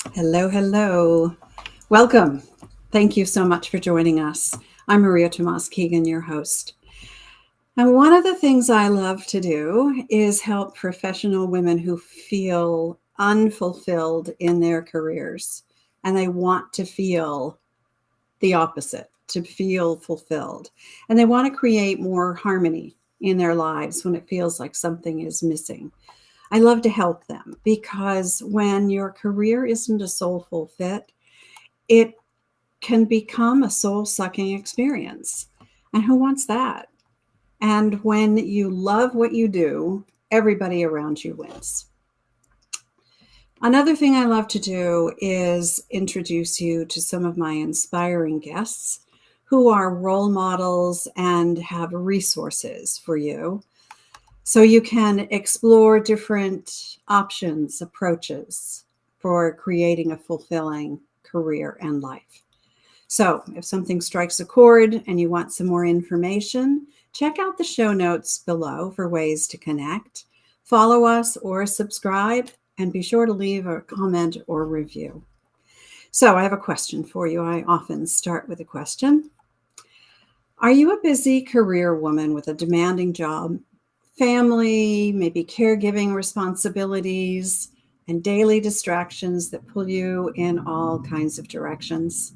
Hello, hello. Welcome. Thank you so much for joining us. I'm Maria Tomás-Keegan, your host. And one of the things I love to do is help professional women who feel unfulfilled in their careers and they want to feel the opposite, to feel fulfilled. And they want to create more harmony in their lives when it feels like something is missing. I love to help them because when your career isn't a soulful fit, it can become a soul sucking experience. And who wants that? And when you love what you do, everybody around you wins. Another thing I love to do is introduce you to some of my inspiring guests who are role models and have resources for you so you can explore different options, approaches for creating a fulfilling career and life. So, if something strikes a chord and you want some more information, check out the show notes below for ways to connect. Follow us or subscribe, and be sure to leave a comment or review. So, I have a question for you. I often start with a question. Are you a busy career woman with a demanding job, family, maybe caregiving responsibilities, and daily distractions that pull you in all kinds of directions?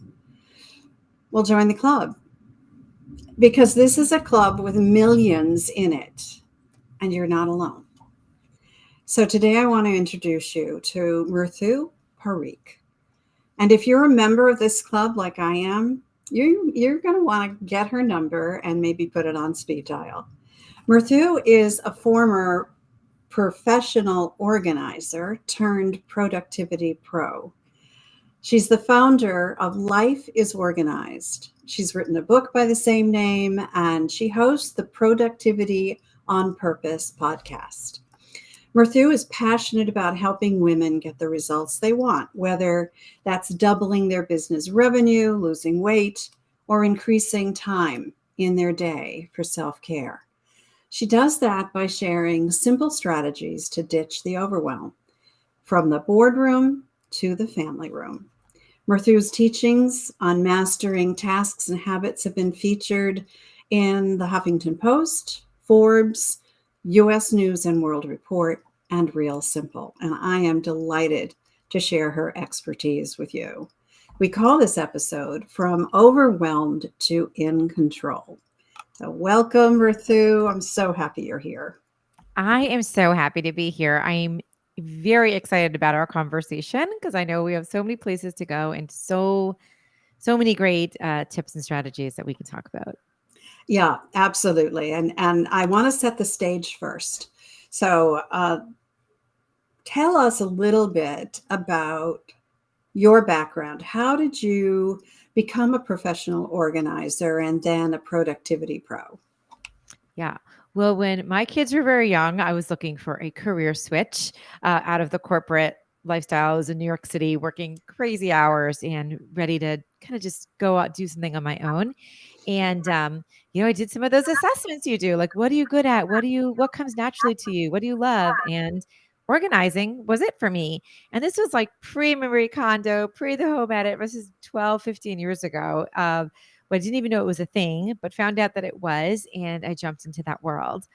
Well, join the club because this is a club with millions in it, and you're not alone. So today I want to introduce you to Murthu Harik. And if you're a member of this club like I am, you're going to want to get her number and maybe put it on speed dial. Murthu is a former professional organizer turned productivity pro. She's the founder of Life is Organized. She's written a book by the same name, and she hosts the Productivity on Purpose podcast. Murthu is passionate about helping women get the results they want, whether that's doubling their business revenue, losing weight, or increasing time in their day for self-care. She does that by sharing simple strategies to ditch the overwhelm, from the boardroom to the family room. Murthu's teachings on mastering tasks and habits have been featured in the Huffington Post, Forbes, US News and World Report, and Real Simple. And I am delighted to share her expertise with you. We call this episode From Overwhelmed to In Control. So welcome, Murthu. I'm so happy you're here. I am so happy to be here. I'm very excited about our conversation because I know we have so many places to go and so many great tips and strategies that we can talk about. Yeah, absolutely. And I want to set the stage first. So tell us a little bit about your background. How did you become a professional organizer and then a productivity pro? Yeah. Well, when my kids were very young, I was looking for a career switch out of the corporate lifestyle. I was in New York City working crazy hours and ready to kind of just go out, do something on my own. And, I did some of those assessments you do, like, what are you good at? What comes naturally to you? What do you love? And organizing was it for me. And this was like pre Marie Kondo, pre the home edit. This is 12, 15 years ago. But I didn't even know it was a thing, but found out that it was. And I jumped into that world.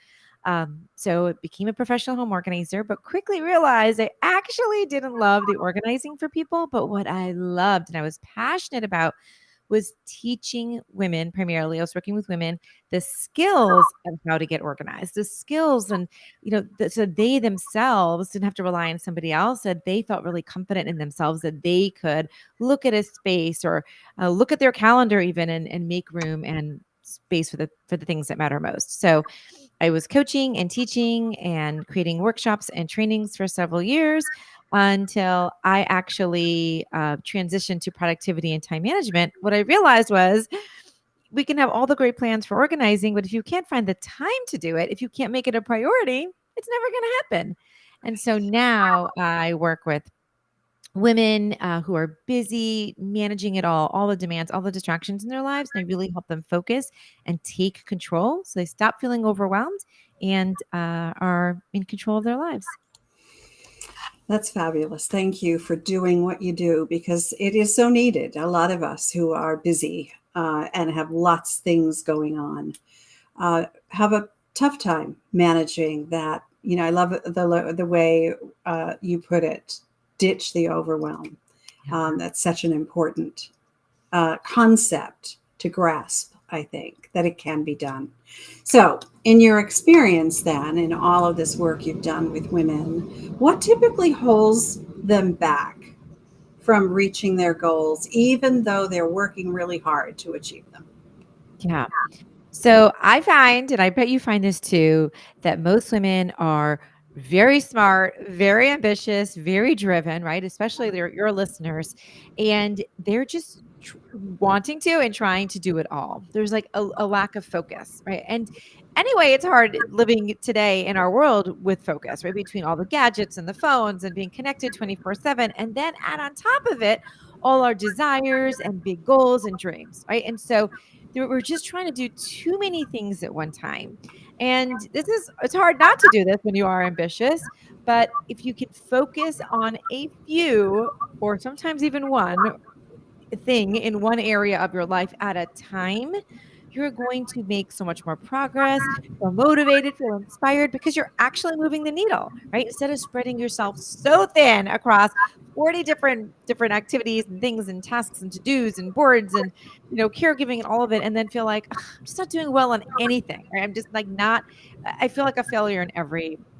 So it became a professional home organizer, but quickly realized I actually didn't love the organizing for people. But what I loved and I was passionate about was teaching women primarily. I was working with women the skills of how to get organized, the skills, and so they themselves didn't have to rely on somebody else. That they felt really confident in themselves that they could look at a space or look at their calendar even and make room and space for the things that matter most. So I was coaching and teaching and creating workshops and trainings for several years until I actually transitioned to productivity and time management. What I realized was we can have all the great plans for organizing, but if you can't find the time to do it, if you can't make it a priority, it's never going to happen. And so now I work with women who are busy managing it all the demands, all the distractions in their lives. And I really help them focus and take control so they stop feeling overwhelmed and are in control of their lives. That's fabulous. Thank you for doing what you do, because it is so needed. A lot of us who are busy and have lots of things going on have a tough time managing that. You know, I love the way you put it. Ditch the overwhelm. That's such an important concept to grasp. I think that it can be done. So, in your experience, then, in all of this work you've done with women, what typically holds them back from reaching their goals, even though they're working really hard to achieve them? Yeah. So I find, and I bet you find this too, that most women are very smart, very ambitious, very driven, right? Especially your listeners, and they're just wanting to and trying to do it all. There's like a lack of focus, right? And anyway, it's hard living today in our world with focus, right? Between all the gadgets and the phones and being connected 24/7, and then add on top of it all our desires and big goals and dreams, right? And so we're just trying to do too many things at one time. And it's hard not to do this when you are ambitious, but if you can focus on a few or sometimes even one thing in one area of your life at a time, you're going to make so much more progress, feel motivated, feel inspired because you're actually moving the needle, right? Instead of spreading yourself so thin across 40 different activities and things and tasks and to-dos and boards and caregiving and all of it, and then feel like, "Ugh, I'm just not doing well on anything, right? I'm just like not, I feel like a failure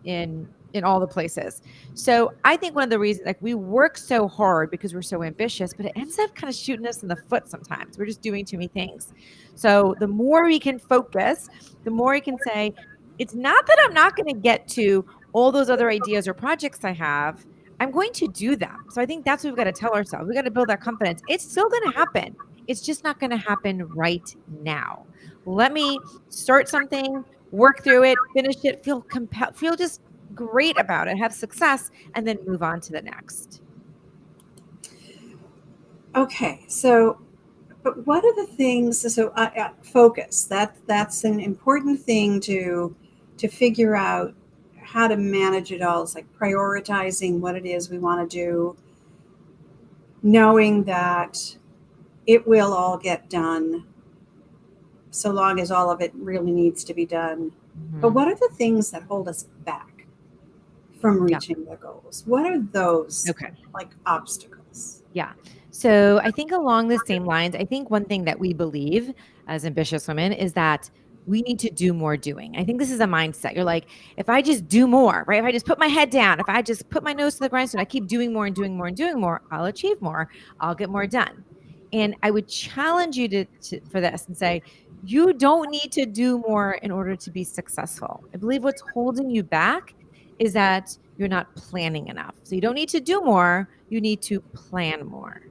in all the places." So I think one of the reasons, like, we work so hard because we're so ambitious, but it ends up kind of shooting us in the foot sometimes. We're just doing too many things. So the more we can focus, the more we can say, it's not that I'm not going to get to all those other ideas or projects I have. I'm going to do them. So I think that's what we've got to tell ourselves. We got to build that confidence. It's still going to happen. It's just not going to happen right now. Let me start something, work through it, finish it, feel just great about it, have success, and then move on to the next. Okay, so but what are the things? So focus. That's an important thing to figure out how to manage it all. It's like prioritizing what it is we want to do, knowing that it will all get done, so long as all of it really needs to be done. But what are the things that hold us back from reaching the goals? What are those like obstacles? Yeah. So I think along the same lines, I think one thing that we believe as ambitious women is that we need to do more doing. I think this is a mindset. You're like, if I just do more, right? If I just put my head down, if I just put my nose to the grindstone, I keep doing more and doing more and doing more, I'll achieve more. I'll get more done. And I would challenge you for this and say, you don't need to do more in order to be successful. I believe what's holding you back is that you're not planning enough. So you don't need to do more, you need to plan more.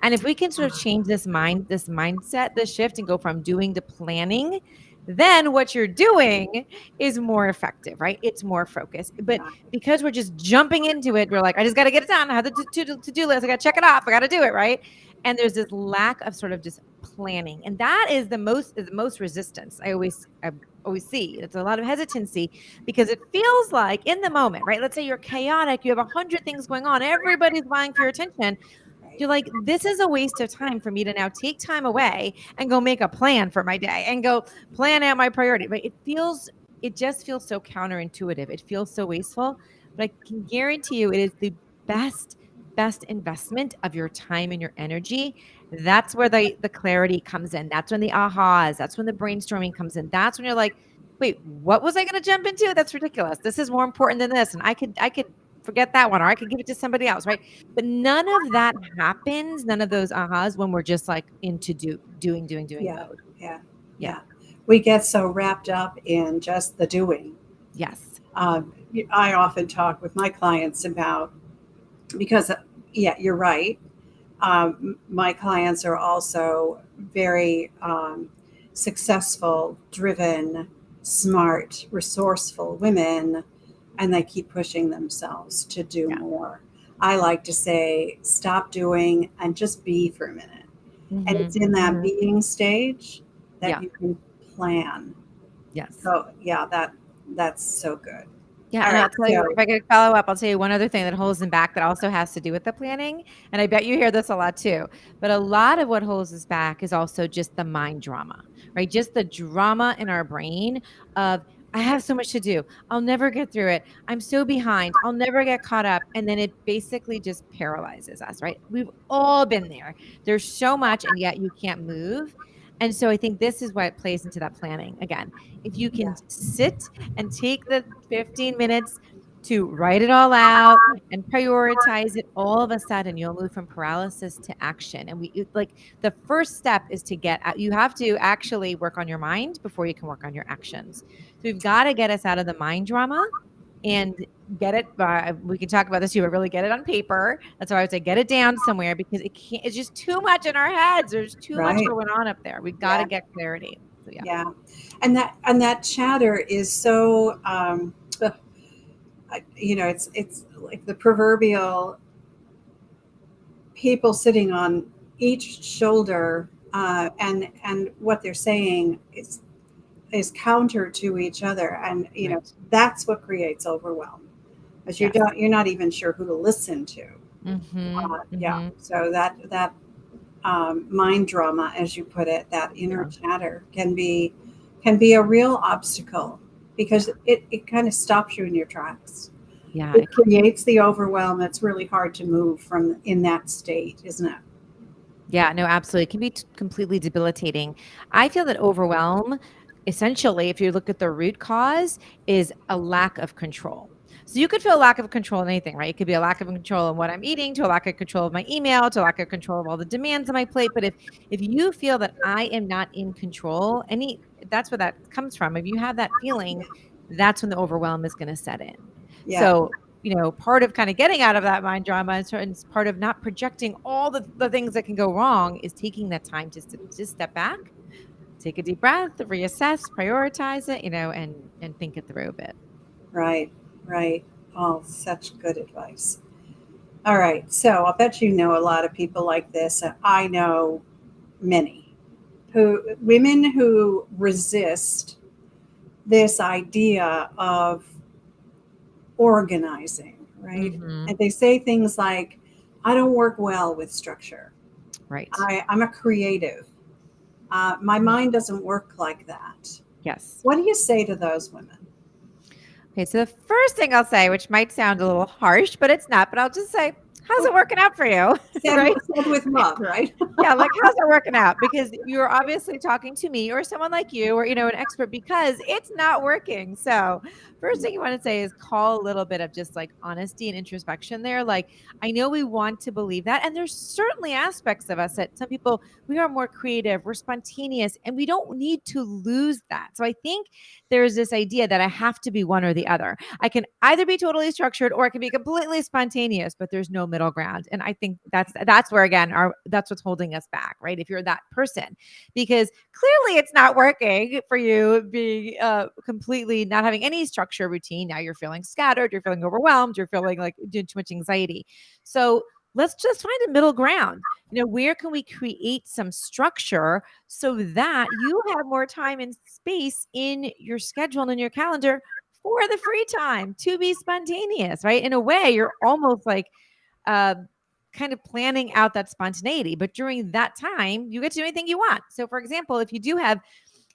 And if we can sort of change this mindset, this shift, and go from doing to planning, then what you're doing is more effective, right? It's more focused. But because we're just jumping into it, we're like, I just got to get it done. I have the to-do list. I got to check it off. I got to do it, right? And there's this lack of sort of just planning. And that is the most resistance I always see. It's a lot of hesitancy because it feels like in the moment, right? Let's say you're chaotic, you have 100 things going on, everybody's vying for your attention. You're like, this is a waste of time for me to now take time away and go make a plan for my day and go plan out my priority. But it just feels so counterintuitive. It feels so wasteful. But I can guarantee you it is the best investment of your time and your energy. That's where the clarity comes in. That's when the ahas, that's when the brainstorming comes in. That's when you're like, wait, what was I going to jump into? That's ridiculous. This is more important than this. And I could forget that one, or I could give it to somebody else, right? But none of that happens, none of those ahas, when we're just like into doing mode. Yeah. We get so wrapped up in just the doing. Yes. I often talk with my clients about, because you're right. My clients are also very successful, driven, smart, resourceful women, and they keep pushing themselves to do more. I like to say, stop doing and just be for a minute. And it's in that being stage that you can plan. Yes. So that's so good. Yeah, All and right. I'll tell you, So if I could follow up, I'll tell you one other thing that holds them back that also has to do with the planning. And I bet you hear this a lot too. But a lot of what holds us back is also just the mind drama, right? Just the drama in our brain of, I have so much to do. I'll never get through it. I'm so behind. I'll never get caught up. And then it basically just paralyzes us, right? We've all been there. There's so much, and yet you can't move. And so I think this is why it plays into that planning. Again, if you can yeah, sit and take the 15 minutes to write it all out and prioritize it, all of a sudden you'll move from paralysis to action. And like the first step is to get out. You have to actually work on your mind before you can work on your actions. So we've got to get us out of the mind drama and get it. We can talk about this. You would really get it on paper. That's why I would say get it down somewhere, because it can't. It's just too much in our heads. There's too much right. going on up there. We've got to Yeah, get clarity. So yeah. yeah. And that chatter is so it's like the proverbial people sitting on each shoulder, and what they're saying is counter to each other, and Right. that's what creates overwhelm, as Yes. you're not even sure who to listen to. Mm-hmm. Yeah, Mm-hmm. so that mind drama, as you put it, that inner Yeah. chatter can be a real obstacle, Yeah. because it kind of stops you in your tracks. Yeah. It creates the overwhelm. It's really hard to move from in that state, isn't it? Yeah, no, absolutely. It can be completely debilitating. I feel that overwhelm, essentially, if you look at the root cause, is a lack of control. So you could feel a lack of control in anything, right? It could be a lack of control in what I'm eating, to a lack of control of my email, to a lack of control of all the demands on my plate. But if you feel that I am not in control, that's where that comes from. If you have that feeling, that's when the overwhelm is going to set in. Yeah, So part of kind of getting out of that mind drama, and part of not projecting all the things that can go wrong, is taking that time to step back, take a deep breath, reassess, prioritize it, and think it through a bit. right, right. Oh, such good advice. All right, so I'll bet you know a lot of people like this, and I know many women who resist this idea of organizing, right? Mm-hmm. And they say things like, I don't work well with structure. Right. I'm a creative. My Mhm. mind doesn't work like that. Yes. What do you say to those women? Okay, so the first thing I'll say, which might sound a little harsh, but it's not, but I'll just say, how's it working out for you? Said, Right? said with love, right? Yeah, like how's it working out? Because you're obviously talking to me or someone like you, or an expert, because it's not working. So first thing you want to say is call a little bit of just like honesty and introspection there. Like, I know we want to believe that, and there's certainly aspects of us that some people, we are more creative, we're spontaneous, and we don't need to lose that. So I think there's this idea that I have to be one or the other. I can either be totally structured or I can be completely spontaneous, but there's no middle ground. And I think that's where, again, that's what's holding us back, right? If you're that person, because clearly it's not working for you, being completely not having any structure routine. Now you're feeling scattered, you're feeling overwhelmed, you're feeling like doing too much anxiety. So let's just find a middle ground. Where can we create some structure so that you have more time and space in your schedule and in your calendar for the free time to be spontaneous, right? In a way, you're almost like uh, kind of planning out that spontaneity, but during that time, you get to do anything you want. So, for example, if you do have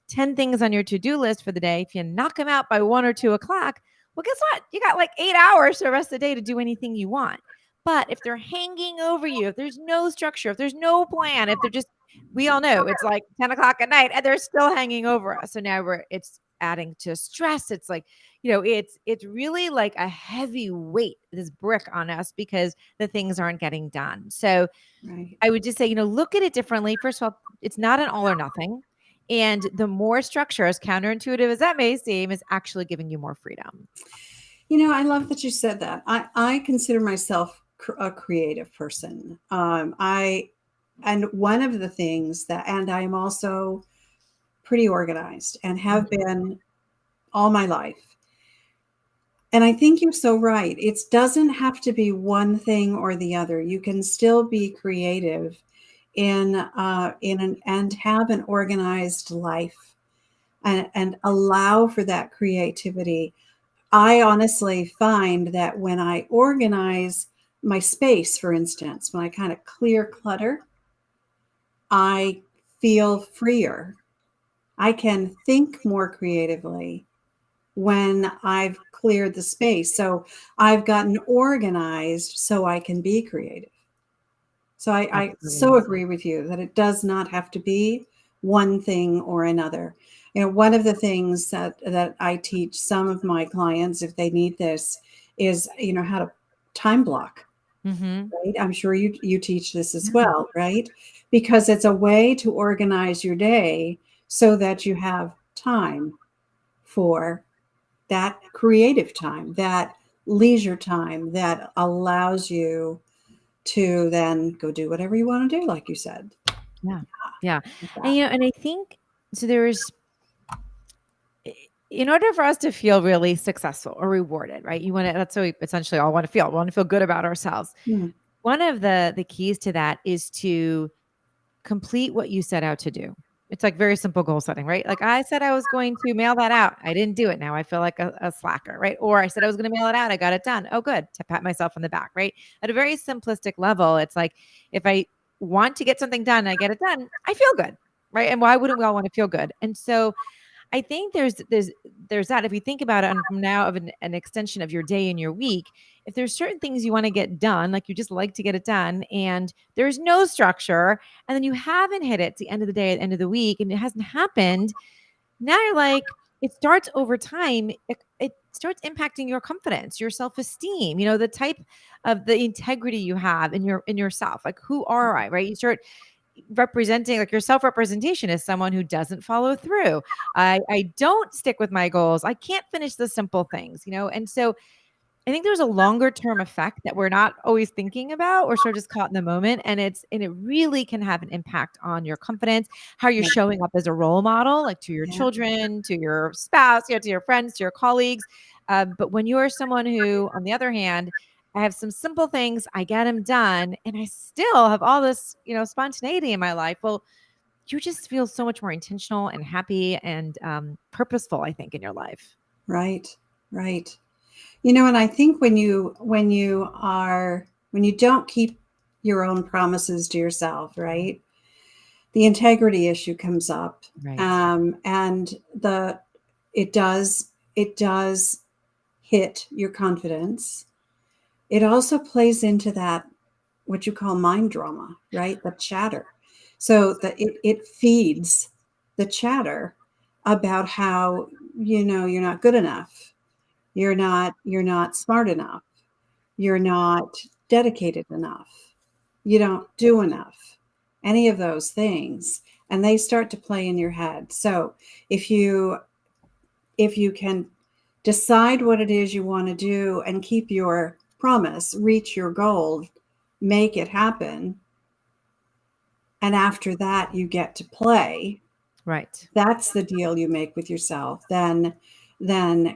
10 things on your to-do list for the day, if you knock them out by 1 or 2 o'clock, well, guess what? You got like 8 hours for the rest of the day to do anything you want. But if they're hanging over you, if there's no structure, if there's no plan, if they're just, we all know it's like 10 o'clock at night and they're still hanging over us. So now it's adding to stress. It's like, it's really like a heavy weight, this brick on us, because the things aren't getting done. So Right. I would just say, look at it differently. First of all, it's not an all or nothing. And the more structure, as counterintuitive as that may seem, is actually giving you more freedom. I love that you said that. I consider myself a creative person. And one of the things and I am also pretty organized and have been all my life. And I think you're so right. It doesn't have to be one thing or the other. You can still be creative and have an organized life, and allow for that creativity. I honestly find that when I organize my space, for instance, when I kind of clear clutter, I feel freer. I can think more creatively when I've cleared the space. So I've gotten organized so I can be creative. So I so Absolutely. agree with you that it does not have to be one thing or another. You know, one of the things that I teach some of my clients, if they need this, is, you know, how to time block, Mm-hmm. right? I'm sure you teach this as Yeah. well, right? Because it's a way to organize your day so that you have time for that creative time, that leisure time that allows you to then go do whatever you want to do, like you said. Yeah. Yeah. Like And, that. you know, and I think so there's, in order for us to feel really successful or rewarded, right? You want to, that's what we essentially all want to feel. We want to feel good about ourselves. Hmm. One of the keys to that is to complete what you set out to do. It's like very simple goal setting, right? Like I said I was going to mail that out. I didn't do it. Now I feel like a slacker, right? Or I said I was going to mail it out. I got it done. Oh, good. To pat myself on the back, right? At a very simplistic level, it's like if I want to get something done and I get it done, I feel good, right? And why wouldn't we all want to feel good? And so I think there's that. If you think about it from now of an extension of your day and your week, if there's certain things you want to get done, like you just like to get it done, and there's no structure, and then you haven't hit it at the end of the day, at the end of the week, and it hasn't happened, now you're like, it starts over time. It starts impacting your confidence, your self-esteem, you know, the type of the integrity you have in yourself. Like, who are I? Right. You start representing like your self-representation is someone who doesn't follow through. I don't stick with my goals. I can't finish the simple things, you know? And so I think there's a longer term effect that we're not always thinking about or sort of just caught in the moment. And it really can have an impact on your confidence, how you're Yeah. showing up as a role model, like to your Yeah. children, to your spouse, you know, to your friends, to your colleagues. But when you are someone who, on the other hand, I have some simple things, I get them done, and I still have all this, you know, spontaneity in my life. Well, you just feel so much more intentional and happy and purposeful, I think, in your life. Right. Right. You know, and I think when you don't keep your own promises to yourself, right? The integrity issue comes up. Right. And it does hit your confidence. It also plays into that what you call mind drama, right? The chatter. So that it feeds the chatter about how, you know, you're not good enough. You're not smart enough. You're not dedicated enough. You don't do enough. Any of those things. And they start to play in your head. So if you if you can decide what it is you want to do and keep your promise, reach your goal, make it happen, and after that you get to play, Right. that's the deal you make with yourself, then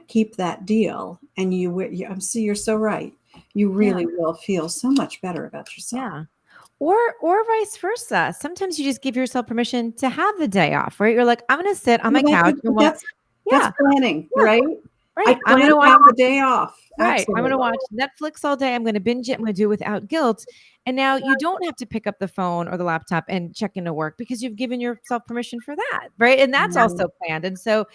keep that deal, and I'm so you're so right, you Yeah. really will feel so much better about yourself. Yeah. Or vice versa. Sometimes you just give yourself permission to have the day off, right? You're like, I'm going to sit on my Well, couch and watch. that's Yeah. planning, Yeah. right? I Right. I'm plan going to to watch. have the day off. Right. I'm going Absolutely. to watch Netflix all day. I'm going to binge it. I'm going to do it without guilt. And now you don't have to pick up the phone or the laptop and check into work because you've given yourself permission for that. Right. And that's Yeah. also planned. And so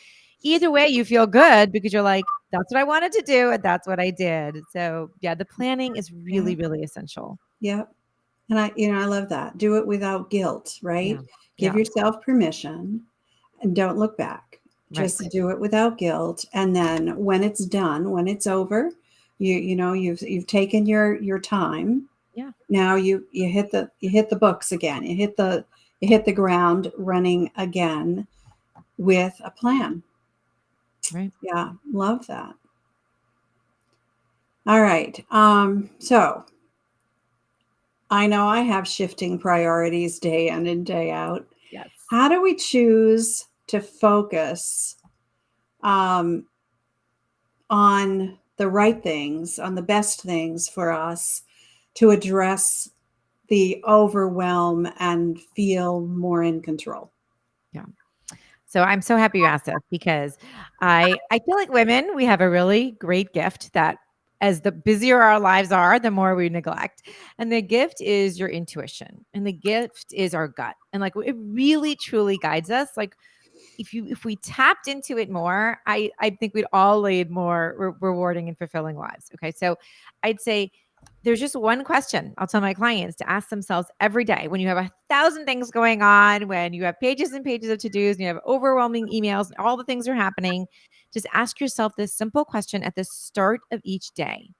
either way, you feel good because you're like, that's what I wanted to do. And that's what I did. So yeah, the planning is Yeah. really, really essential. Yeah. And I love that. Do it without guilt, Yeah. right? Give Yeah. yourself permission and don't look back. Right. Just do it without guilt. And then when it's done, when it's over, you've taken your time. Yeah. Now you hit the books again. You hit the ground running again with a plan. Right. Yeah, love that. All right. So I know I have shifting priorities day in and day out. Yes. How do we choose to focus um, on the right things, on the best things for us to address the overwhelm and feel more in control? Yeah. So I'm so happy you asked this because I feel like women, we have a really great gift that as the busier our lives are, the more we neglect. And the gift is your intuition. And the gift is our gut. And like it really truly guides us. Like if we tapped into it more, I think we'd all lead more rewarding and fulfilling lives. Okay. So I'd say there's just one question I'll tell my clients to ask themselves every day when you have 1,000 things going on, when you have pages and pages of to-dos and you have overwhelming emails and all the things are happening. Just ask yourself this simple question at the start of each day.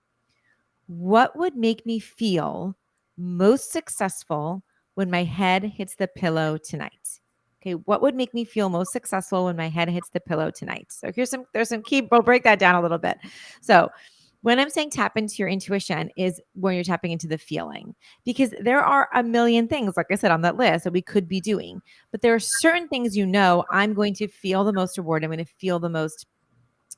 What would make me feel most successful when my head hits the pillow tonight? Okay, what would make me feel most successful when my head hits the pillow tonight? So there's some key, we'll break that down a little bit. So when I'm saying tap into your intuition is when you're tapping into the feeling, because there are a million things, like I said, on that list that we could be doing, but there are certain things, I'm going to feel the most reward. I'm going to feel the most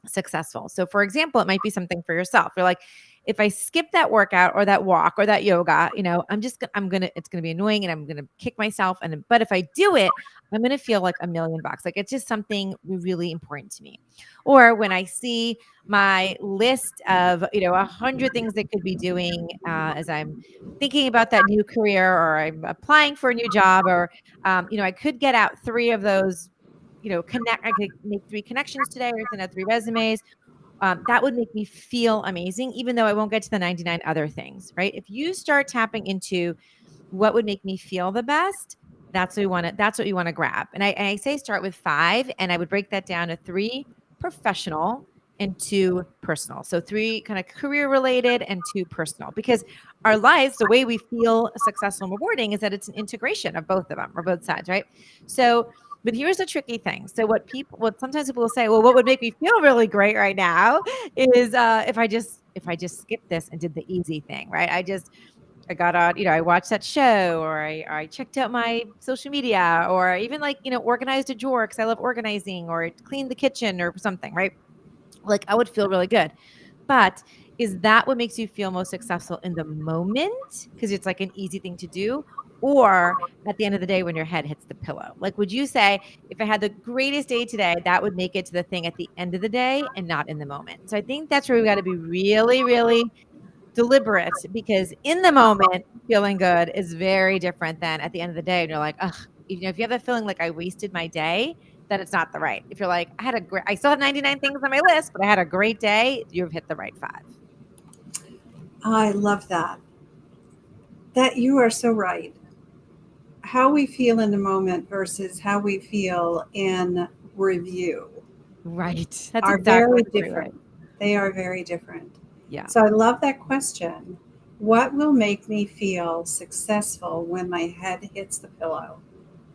successful. So for example, it might be something for yourself. You're like, if I skip that workout or that walk or that yoga, it's going to be annoying and I'm going to kick myself. But if I do it, I'm going to feel like $1,000,000. Like it's just something really important to me. Or when I see my list of, 100 things that could be doing as I'm thinking about that new career or I'm applying for a new job or, I could get out 3 of those I could make 3 connections today or send out 3 resumes. That would make me feel amazing, even though I won't get to the 99 other things, right? If you start tapping into what would make me feel the best, that's what you want to grab. And I say start with 5, and I would break that down to 3 professional and 2 personal. So 3 kind of career related and 2 personal, because our lives, the way we feel successful and rewarding is that it's an integration of both of them or both sides, right? So but here's the tricky thing. So what sometimes people will say, well, what would make me feel really great right now is if I just skipped this and did the easy thing, right? I got on, I watched that show or I checked out my social media or even organized a drawer because I love organizing or cleaned the kitchen or something, right? Like I would feel really good. But is that what makes you feel most successful in the moment? Because it's like an easy thing to do. Or at the end of the day when your head hits the pillow? Like, would you say if I had the greatest day today, that would make it to the thing at the end of the day and not in the moment? So I think that's where we got to be really, really deliberate because in the moment, feeling good is very different than at the end of the day. And you're like, ugh, if you have a feeling like I wasted my day, then it's not the right. If you're like, I still have 99 things on my list, but I had a great day, you've hit the right 5. I love that. That you are so right. How we feel in the moment versus how we feel in review Right. That's are exactly very right. different. They are very different. Yeah. So I love that question. What will make me feel successful when my head hits the pillow?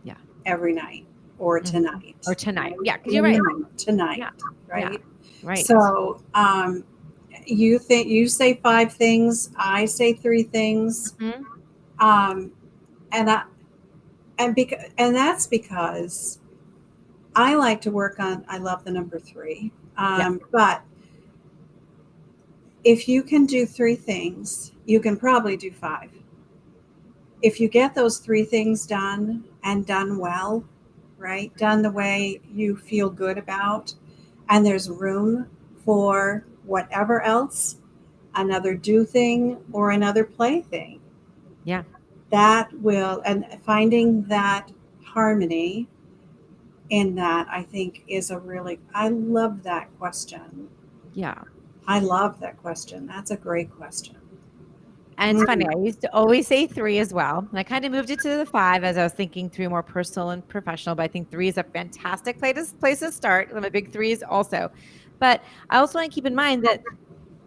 Yeah. Every night or tonight. Or tonight. Yeah, because you're right. Tonight, Yeah. right? Yeah. Right. So you say 5 things, I say 3 things. Mhm. And I and that's because I like to work on, I love the number 3. Yeah. But if you can do 3 things, you can probably do 5. If you get those 3 things done and done well, right? Done the way you feel good about, and there's room for whatever else, another do thing or another play thing. Yeah. That will, and finding that harmony in that, I think is I love that question. Yeah. I love that question. That's a great question. And it's funny. I used to always say 3 as well. And I kind of moved it to the 5 as I was thinking 3 more personal and professional. But I think 3 is a fantastic place to start. I'm a big 3s also. But I also want to keep in mind that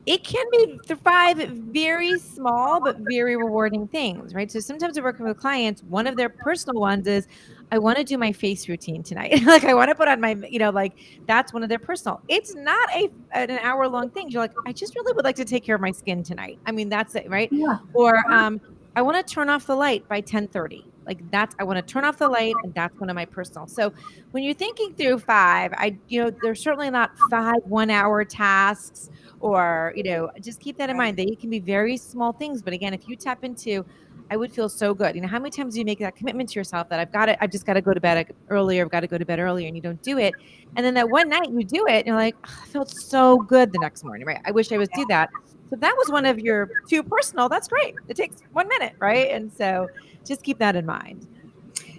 it can be 5 very small but very rewarding things, right? So sometimes we're working with clients, one of their personal ones is, I want to do my face routine tonight. Like I want to put on my, like that's one of their personal. It's not an hour long thing. You're like, I just really would like to take care of my skin tonight. I mean, that's it, right? Yeah. Or I want to turn off the light by 10:30. Like I want to turn off the light, and that's one of my personal. So when you're thinking through 5, there's certainly not 5 1-hour tasks or, just keep that in mind that it can be very small things. But again, if you tap into, I would feel so good. How many times do you make that commitment to yourself that I've just got to go to bed earlier. I've got to go to bed earlier, and you don't do it. And then that one night you do it and you're like, oh, I felt so good the next morning, right? I wish I was do that. So if that was one of your too personal, that's great. It takes 1 minute, right? And so just keep that in mind.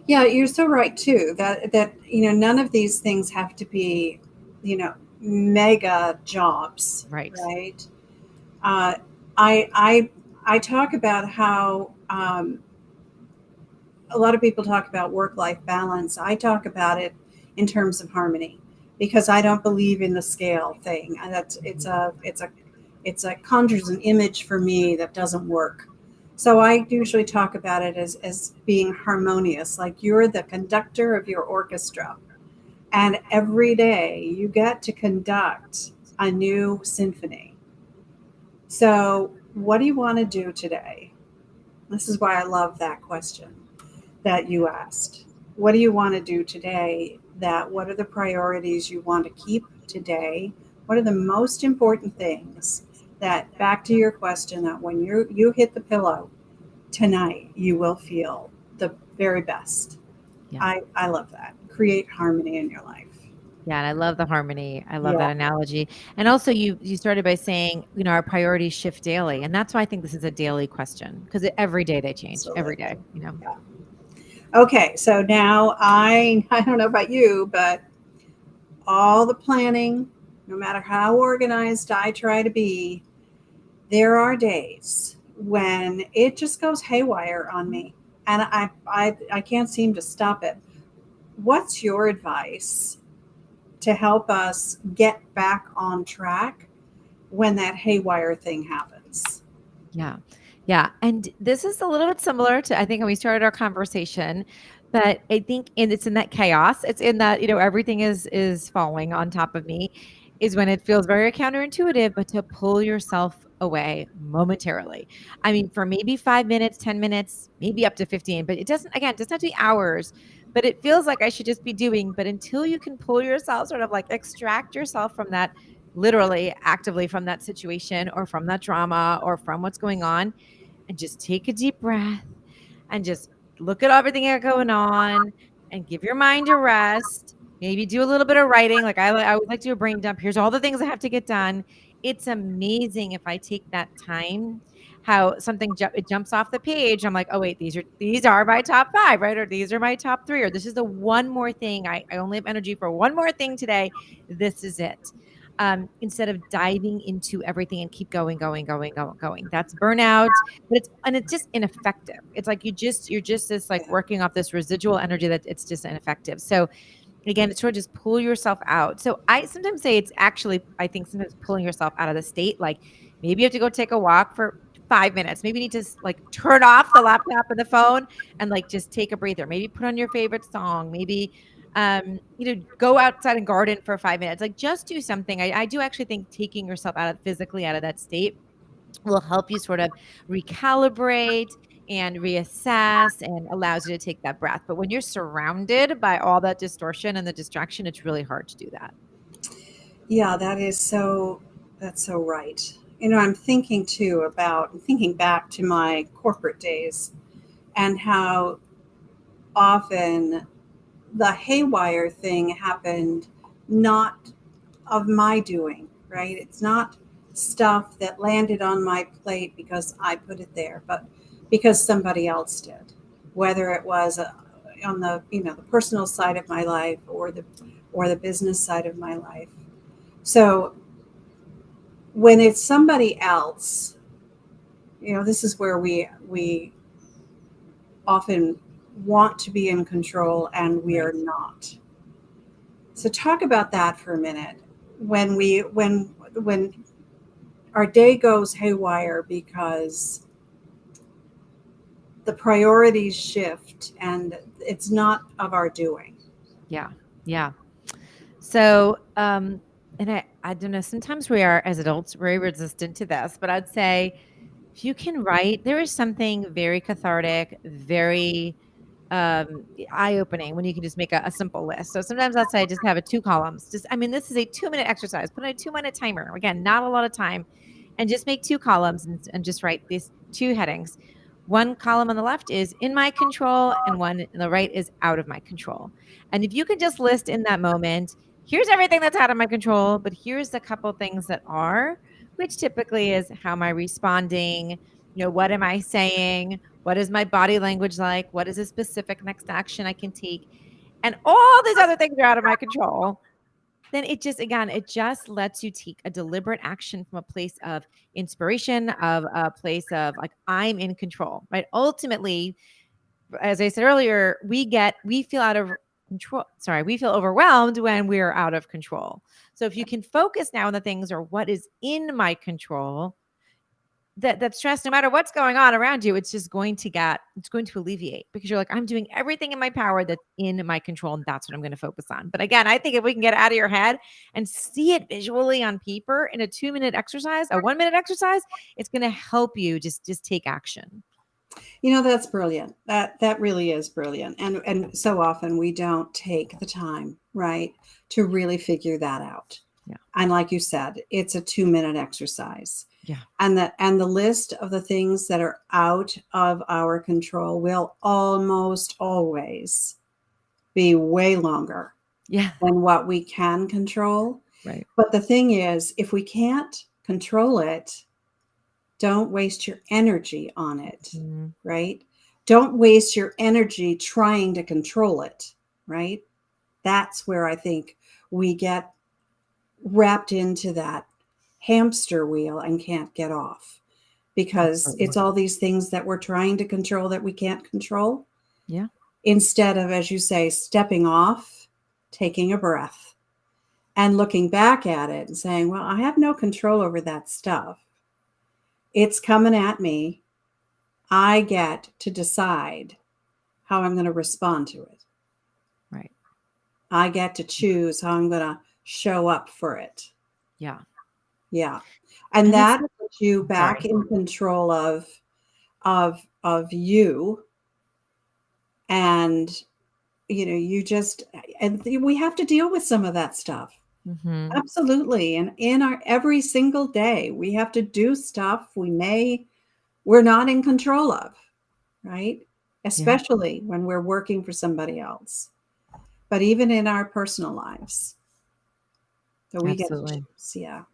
Yeah, you're so right too. That none of these things have to be, mega jobs, Right. right? Uh, I talk about how a lot of people talk about work-life balance. I talk about it in terms of harmony because I don't believe in the scale thing. And it's a conjures an image for me that doesn't work. So I usually talk about it as being harmonious, like you're the conductor of your orchestra. And every day you get to conduct a new symphony. So, what do you want to do today? This is why I love that question that you asked. What do you want to do today? What are the priorities you want to keep today? What are the most important things that, back to your question, that when you hit the pillow tonight, you will feel the very best? Yeah. I love that. Create harmony in your life. Yeah, and I love the harmony. I love Yeah. that analogy. And also you started by saying, our priorities shift daily. And that's why I think this is a daily question, because every day they change, every day, Yeah. Okay, so now I don't know about you, but all the planning, no matter how organized I try to be, there are days when it just goes haywire on me, and I can't seem to stop it. What's your advice to help us get back on track when that haywire thing happens? Yeah. Yeah. And this is a little bit similar to, I think, when we started our conversation, but I think, and it's in that chaos, it's in that, everything is falling on top of me, is when it feels very counterintuitive, but to pull yourself away momentarily. I mean, for maybe 5 minutes, 10 minutes, maybe up to 15, but it doesn't have to be hours, but it feels like I should just be doing. But until you can pull yourself, sort of like extract yourself from that, literally actively from that situation or from that drama or from what's going on, and just take a deep breath and just look at everything that's going on and give your mind a rest. Maybe do a little bit of writing. Like I would like to do a brain dump. Here's all the things I have to get done. It's amazing if I take that time, how something it jumps off the page. I'm like, oh wait, these are my top 5, right? Or these are my top 3, or this is the one more thing. I only have energy for one more thing today. This is it. Instead of diving into everything and keep going. That's burnout, but it's just ineffective. It's like you're just this like working off this residual energy that it's just ineffective. So again, it's sort of just pull yourself out. So I sometimes say it's actually, I think sometimes pulling yourself out of the state, like maybe you have to go take a walk for 5 minutes. Maybe you need to like turn off the laptop and the phone and like just take a breather. Maybe put on your favorite song. Maybe go outside and garden for 5 minutes. Like just do something. I do actually think taking yourself physically out of that state will help you sort of recalibrate and reassess and allows you to take that breath. But when you're surrounded by all that distortion and the distraction, it's really hard to do that. Yeah, that's so right. I'm thinking thinking back to my corporate days and how often the haywire thing happened not of my doing, right? It's not stuff that landed on my plate because I put it there, but because somebody else did, whether it was on the personal side of my life or the business side of my life. So when it's somebody else, this is where we often want to be in control and we are not. So talk about that for a minute. When our day goes haywire because the priorities shift and it's not of our doing. Yeah. So, and I don't know, sometimes we are, as adults, very resistant to this, but I'd say if you can write, there is something very cathartic, very eye-opening when you can just make a simple list. So sometimes I'll say just have 2 columns. This is a 2-minute exercise. Put on a 2-minute timer. Again, not a lot of time. And just make 2 columns and just write these 2 headings. One column on the left is in my control and one on the right is out of my control. And if you could just list in that moment, here's everything that's out of my control, but here's a couple things that are, which typically is how am I responding? What am I saying? What is my body language like? What is a specific next action I can take? And all these other things are out of my control. Then it just lets you take a deliberate action from a place of inspiration, of a place of like, I'm in control, right? Ultimately, as I said earlier, we feel out of control. Sorry, we feel overwhelmed when we're out of control. So if you can focus now on the things or what is in my control, that stress, no matter what's going on around you, it's going to alleviate because you're like, I'm doing everything in my power that's in my control. And that's what I'm going to focus on. But again, I think if we can get out of your head and see it visually on paper in a 2-minute exercise, a 1-minute exercise, it's going to help you just take action. That's brilliant. That really is brilliant. And so often we don't take the time, right, to really figure that out. Yeah. And like you said, it's a 2-minute exercise. Yeah. And the list of the things that are out of our control will almost always be way longer than what we can control. Right. But the thing is, if we can't control it, don't waste your energy on it, right? Don't waste your energy trying to control it, right? That's where I think we get wrapped into that hamster wheel and can't get off because it's all these things that we're trying to control that we can't control. Yeah. Instead of, as you say, stepping off, taking a breath and looking back at it and saying, well, I have no control over that stuff. It's coming at me. I get to decide how I'm going to respond to it. Right. I get to choose how I'm going to show up for it. Yeah. Yeah. And that puts you back in control of you. And, and we have to deal with some of that stuff. Mm-hmm. Absolutely. And in our every single day, we have to do stuff we're not in control of, right? Especially when we're working for somebody else. But even in our personal lives. So we get to choose. Yeah.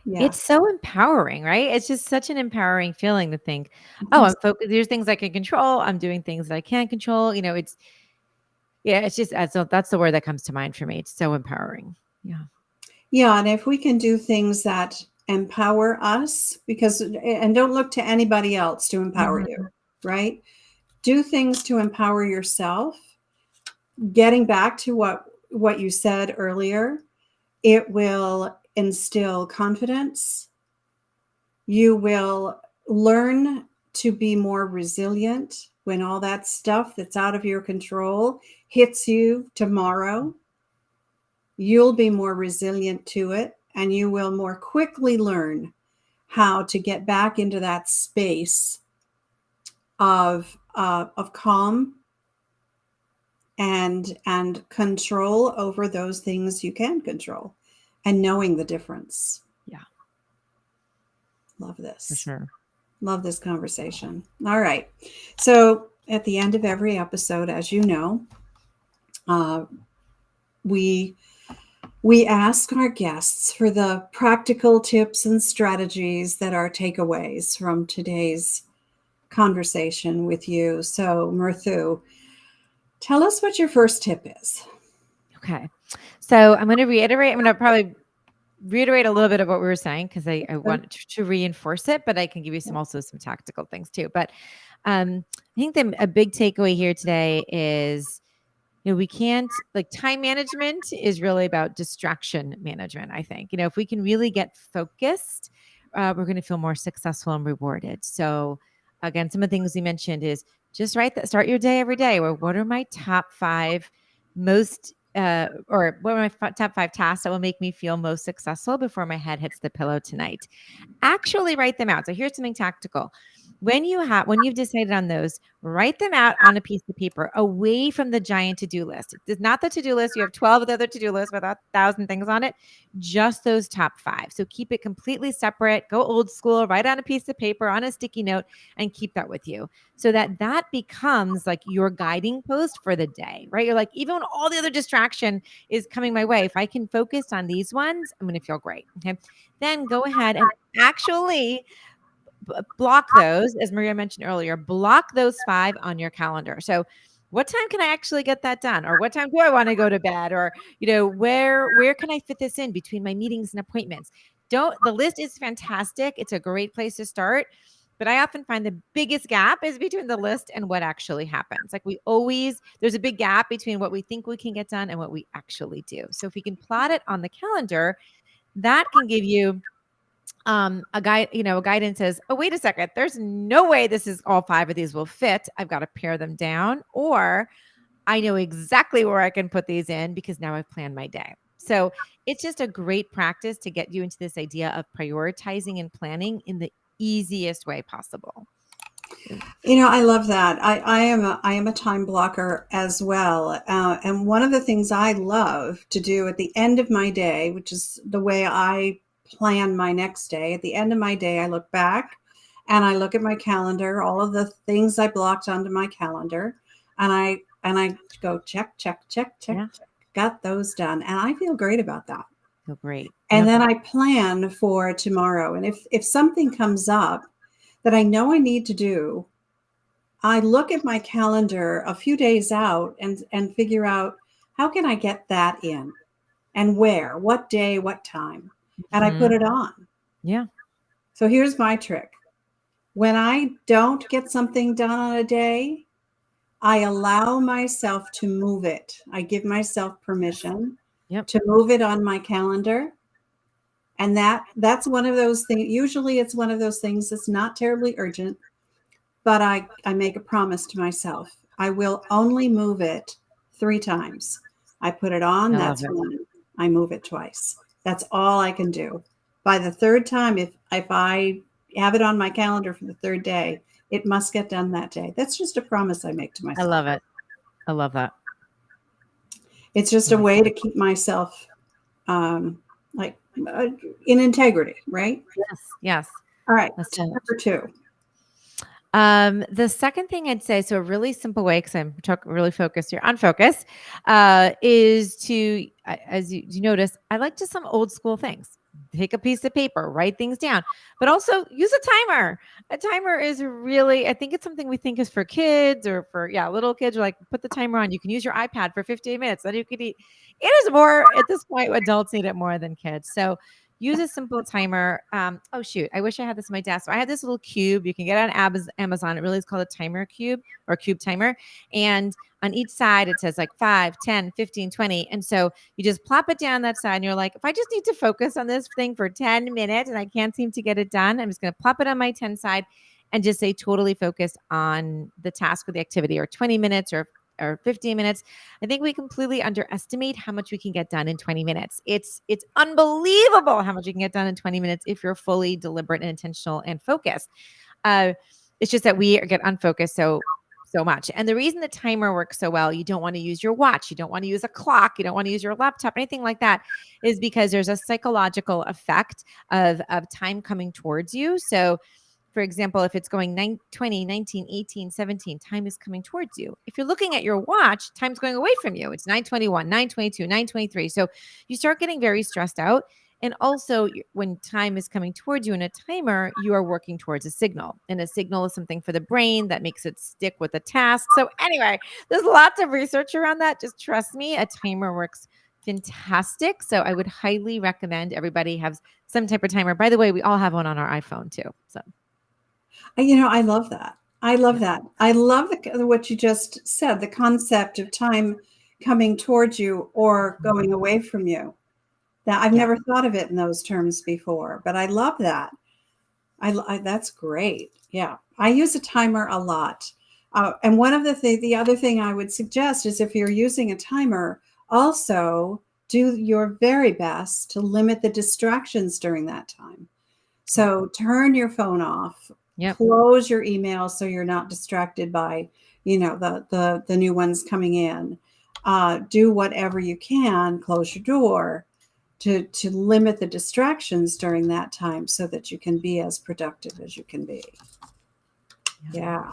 It's so empowering, right? It's just such an empowering feeling to think, I'm focused. There's things I can control. I'm doing things that I can't control. It's just, so that's the word that comes to mind for me. It's so empowering. Yeah. Yeah. And if we can do things that empower us, and don't look to anybody else to empower you, right? Do things to empower yourself. Getting back to what you said earlier, it will instill confidence. You will learn to be more resilient when all that stuff that's out of your control hits you tomorrow. You'll be more resilient to it, and you will more quickly learn how to get back into that space of calm and control over those things you can control, and knowing the difference. Yeah. Love this. For sure. Love this conversation. All right. So at the end of every episode, as you know, we ask our guests for the practical tips and strategies that are takeaways from today's conversation with you. So Murthu, tell us what your first tip is. Okay. So I'm going to probably reiterate a little bit of what we were saying because I want to reinforce it, but I can give you some tactical things too. But I think a big takeaway here today is, we can't, time management is really about distraction management. I think, if we can really get focused, we're going to feel more successful and rewarded. So again, some of the things we mentioned is just start your day every day. Or what are my top 5 most or what are my top 5 tasks that will make me feel most successful before my head hits the pillow tonight? Actually write them out. So here's something tactical. When you've decided on those, write them out on a piece of paper away from the giant to-do list. It's not the to-do list. You have 12 of the other to-do lists with 1,000 things on it, just those top 5. So keep it completely separate. Go old school, write on a piece of paper, on a sticky note, and keep that with you so that becomes like your guiding post for the day, right? You're like, even when all the other distraction is coming my way, if I can focus on these ones, I'm going to feel great. Okay. Then go ahead and actually block those, as Maria mentioned earlier, block those 5 on your calendar. So what time can I actually get that done? Or what time do I want to go to bed? Or, where can I fit this in between my meetings and appointments? The list is fantastic. It's a great place to start. But I often find the biggest gap is between the list and what actually happens. Like there's a big gap between what we think we can get done and what we actually do. So if we can plot it on the calendar, that can give you a guidance says, oh, wait a second, there's no way this is all 5 of these will fit. I've got to pare them down, or I know exactly where I can put these in because now I've planned my day. So it's just a great practice to get you into this idea of prioritizing and planning in the easiest way possible. I love that. I am a time blocker as well. And one of the things I love to do at the end of my day, which is the way I plan my next day, at the end of my day, I look back and I look at my calendar, all of the things I blocked onto my calendar, and I go check, got those done. And I feel great about that. Feel great. And then I plan for tomorrow. And if something comes up that I know I need to do, I look at my calendar a few days out and figure out how can I get that in and where, what day, what time, and I put it on. Yeah. So here's my trick. When I don't get something done on a day, I allow myself to move it. I give myself permission to move it on my calendar. And that's one of those things. Usually it's one of those things that's not terribly urgent. But I make a promise to myself. I will only move it 3 times. I put it on, that's one. I move it twice. That's all I can do. By the 3rd time, if I have it on my calendar for the 3rd day, it must get done that day. That's just a promise I make to myself. I love it. I love that. It's just a way to keep myself in integrity, right? Yes. All right. Number 2. The second thing I'd say, so a really simple way, because I'm really focused here on focus, is to, as you notice, I like just some old school things. Take a piece of paper, write things down, but also use a timer. A timer is really, I think it's something we think is for kids or for, little kids are like, put the timer on. You can use your iPad for 15 minutes. Then you could eat. It is more, at this point, adults need it more than kids. So use a simple timer. Oh, shoot. I wish I had this on my desk. So I have this little cube. You can get it on Amazon. It really is called a timer cube or cube timer. And on each side, it says like 5, 10, 15, 20. And so you just plop it down that side and you're like, if I just need to focus on this thing for 10 minutes and I can't seem to get it done, I'm just going to plop it on my 10 side and just say totally focused on the task or the activity, or 20 minutes or 15 minutes. I think we completely underestimate how much we can get done in 20 minutes. It's unbelievable how much you can get done in 20 minutes if you're fully deliberate and intentional and focused. It's just that we get unfocused so much. And the reason the timer works so well, you don't want to use your watch, you don't want to use a clock, you don't want to use your laptop, anything like that, is because there's a psychological effect of time coming towards you. So for example, if it's going 20, 19, 18, 17, time is coming towards you. If you're looking at your watch, time's going away from you. It's 9:21, 9:22, 9:23. So you start getting very stressed out. And also when time is coming towards you in a timer, you are working towards a signal. And a signal is something for the brain that makes it stick with the task. So anyway, there's lots of research around that. Just trust me, a timer works fantastic. So I would highly recommend everybody have some type of timer. By the way, we all have one on our iPhone too. So I love that. I love that. I love what you just said, the concept of time coming towards you or going away from you. Now, I've never thought of it in those terms before, but I love that. That's great. Yeah. I use a timer a lot. And one of the other thing I would suggest is if you're using a timer, also do your very best to limit the distractions during that time. So turn your phone off Yep. Close your email so you're not distracted by, the new ones coming in. Do whatever you can, close your door to limit the distractions during that time so that you can be as productive as you can be. Yeah.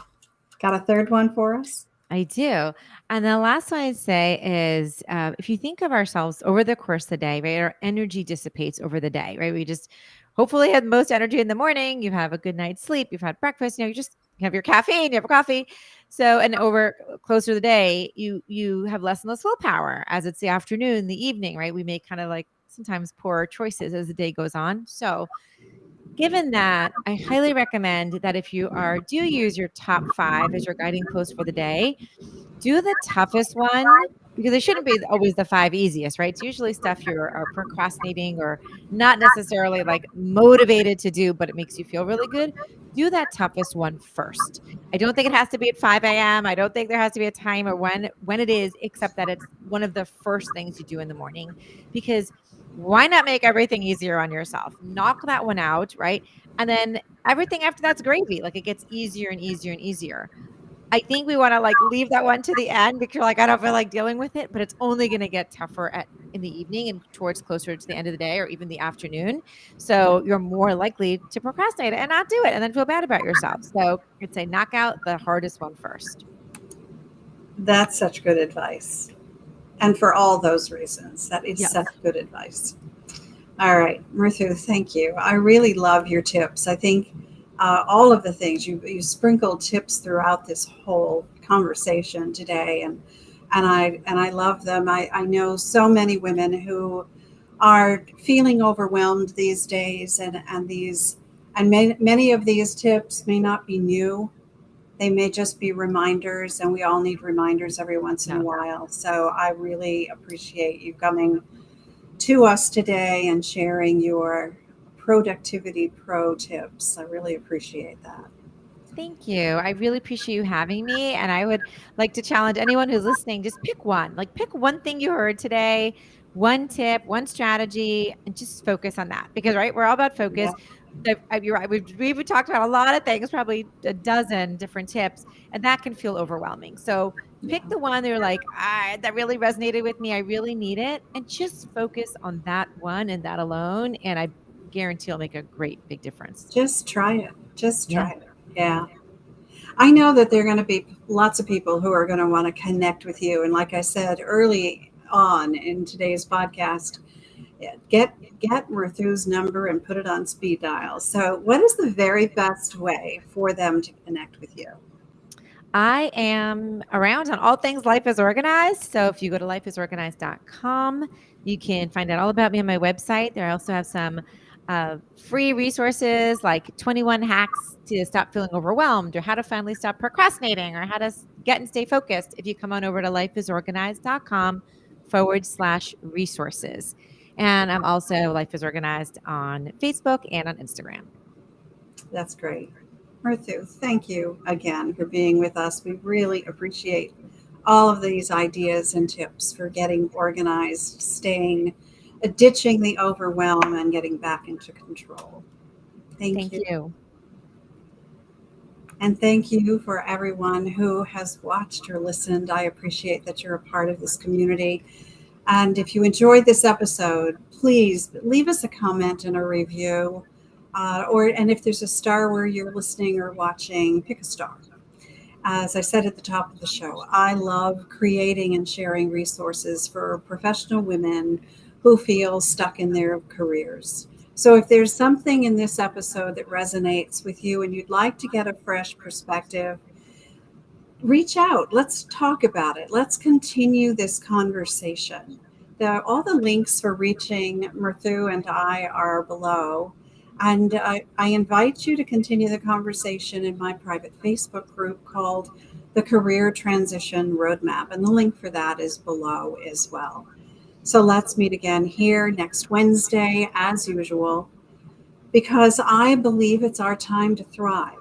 Got a third one for us? I do. And the last one I'd say is if you think of ourselves over the course of the day, right, our energy dissipates over the day, right? We just hopefully have the most energy in the morning. You have a good night's sleep. You've had breakfast. You just have your caffeine. You have a coffee. So, and over closer to the day, you have less and less willpower as it's the afternoon, the evening, right? We make kind of like sometimes poorer choices as the day goes on. So, given that, I highly recommend that if you do use your top 5 as your guiding post for the day, do the toughest one because it shouldn't be always the 5 easiest, right? It's usually stuff you are procrastinating or not necessarily like motivated to do, but it makes you feel really good. Do that toughest one first. I don't think it has to be at 5 a.m. I don't think there has to be a time or when it is, except that it's one of the first things you do in the morning because why not make everything easier on yourself? Knock that one out, right? And then everything after that's gravy. Like it gets easier and easier and easier. I think we want to like leave that one to the end because you're like, I don't feel like dealing with it, but it's only going to get tougher in the evening and towards closer to the end of the day or even the afternoon. So you're more likely to procrastinate and not do it and then feel bad about yourself. So I'd say knock out the hardest one first. That's such good advice. And for all those reasons, that is such good advice. All right, Murthu, thank you. I really love your tips. I think all of the things you sprinkled tips throughout this whole conversation today, and I love them. I know so many women who are feeling overwhelmed these days, and many of these tips may not be new. They may just be reminders, and we all need reminders every once in a while. So I really appreciate you coming to us today and sharing your productivity pro tips. I really appreciate that. Thank you. I really appreciate you having me. And I would like to challenge anyone who's listening, just pick one. Like pick one thing you heard today, one tip, one strategy, and just focus on that. Because right, we're all about focus. Yeah. You're right. We've talked about a lot of things, probably a dozen different tips, and that can feel overwhelming. So Yeah. pick the one that you're like, that really resonated with me. I really need it. And just focus on that one and that alone. And I guarantee it'll make a great big difference. Just try it. Just try it. Yeah. I know that there are going to be lots of people who are going to want to connect with you. And like I said early on in today's podcast, get Murthu's number and put it on speed dial. So what is the very best way for them to connect with you? I am around on all things Life is Organized. So if you go to lifeisorganized.com, you can find out all about me on my website. There I also have some free resources like 21 hacks to stop feeling overwhelmed or how to finally stop procrastinating or how to get and stay focused if you come on over to lifeisorganized.com/resources. And I'm also Life is Organized on Facebook and on Instagram. That's great. Murthu, thank you again for being with us. We really appreciate all of these ideas and tips for getting organized, ditching the overwhelm and getting back into control. Thank you. And thank you for everyone who has watched or listened. I appreciate that you're a part of this community. And if you enjoyed this episode, please leave us a comment and a review. And if there's a star where you're listening or watching, pick a star. As I said at the top of the show, I love creating and sharing resources for professional women who feel stuck in their careers. So if there's something in this episode that resonates with you and you'd like to get a fresh perspective, reach out. Let's talk about it. Let's continue this conversation. All the links for reaching Murthu and I are below. And I invite you to continue the conversation in my private Facebook group called the Career Transition Roadmap. And the link for that is below as well. So let's meet again here next Wednesday, as usual, because I believe it's our time to thrive.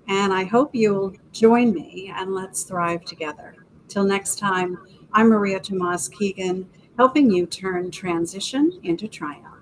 And I hope you'll join me and let's thrive together. Till next time, I'm Maria Tomás-Keegan, helping you turn transition into triumph.